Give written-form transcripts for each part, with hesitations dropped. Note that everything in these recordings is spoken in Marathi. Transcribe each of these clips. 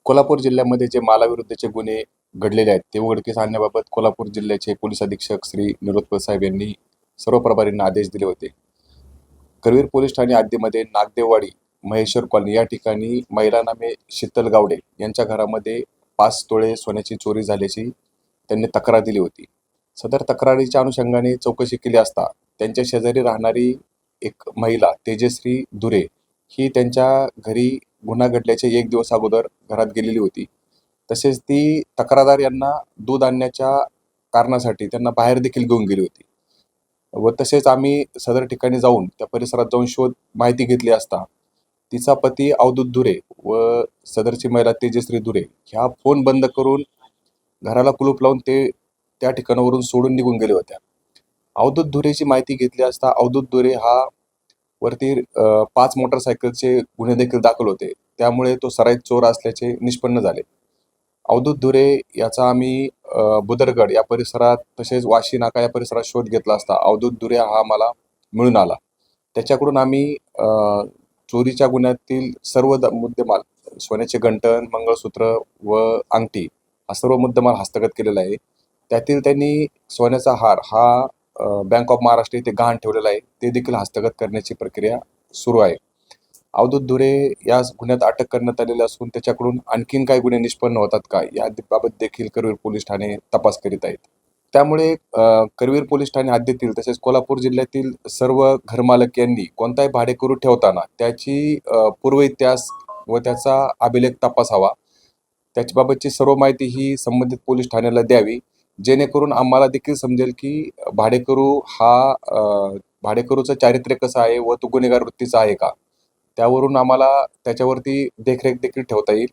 कोल्हापूर जिल्ह्यामध्ये जे मालाविरुद्धचे गुन्हे घडलेले आहेत ते उघडकीस आणण्याबाबत कोल्हापूर जिल्ह्याचे पोलीस अधीक्षक श्री निरोत्पल साहेब यांनी सर्व प्रभारींना आदेश दिले होते. करवीर पोलीस ठाणे हद्दीमध्ये नागदेववाडी महेश्वर कॉलनी या ठिकाणी महिला नामे शीतल गावडे यांच्या घरामध्ये 5 तोळे सोन्याची चोरी झाल्याची त्यांनी तक्रार दिली होती. सदर तक्रारीच्या अनुषंगाने चौकशी केली असता त्यांच्या शेजारी राहणारी एक महिला तेजश्री धुरे ही त्यांच्या घरी गुन्हा घडल्याचे 1 दिवस अगोदर घरात गेलेली होती. तसेच ती तक्रारदार यांना दूध आणण्याच्या कारणासाठी त्यांना बाहेर देखील घेऊन गेली होती व तसेच आम्ही सदर ठिकाणी जाऊन त्या परिसरात जाऊन शोध माहिती घेतली असता तिचा पती अवधूत धुरे व सदरची महिला तेजश्री धुरे ह्या फोन बंद करून घराला कुलूप लावून ते त्या ठिकाणावरून सोडून निघून गेले होत्या. अवधूत धुरेची माहिती घेतली असता अवधूत धुरे हा वरती 5 मोटरसायकलचे गुन्हे देखील दाखल होते. त्यामुळे तो सराईत चोर असल्याचे निष्पन्न झाले. अवधूत धुरे याचा आम्ही बुदरगड या परिसरात तसेच वाशी नाका या परिसरात शोध घेतला असता अवधूत धुरे हा आम्हाला मिळून आला. त्याच्याकडून आम्ही चोरीच्या गुन्ह्यातील सर्व मुद्देमाल सोन्याचे गंठण, मंगळसूत्र व अंगठी हा सर्व मुद्देमाल हस्तगत केलेला आहे. त्यातील त्यांनी सोन्याचा हार हा बँक ऑफ महाराष्ट्र येथे गहाण ठेवलेला आहे, ते देखील हस्तगत करण्याची प्रक्रिया सुरू आहे. अवधूत धुरे या गुन्ह्यात अटक करण्यात आलेली असून त्याच्याकडून आणखीन काही गुन्हे निष्पन्न होतात का याबाबत देखील करवीर पोलीस ठाणे तपास करीत आहेत. त्यामुळे करवीर पोलीस ठाणे हद्दीतील तसेच कोल्हापूर जिल्ह्यातील सर्व घरमालक यांनी कोणताही भाडेकरू ठेवताना त्याची पूर्व इतिहास व त्याचा अभिलेख तपासावा. त्याच्याबाबतची सर्व माहिती ही संबंधित पोलीस ठाण्याला द्यावी, जेणेकरून आम्हाला देखील समजेल की भाडेकरूचं चारित्र्य कसं आहे व तो गुन्हेगार वृत्तीचा आहे का, त्यावरून आम्हाला त्याच्यावरती देखरेख देखील ठेवता येईल.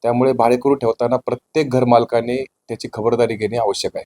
त्यामुळे भाडेकरू ठेवताना प्रत्येक घरमालकाने त्याची खबरदारी घेणे आवश्यक आहे.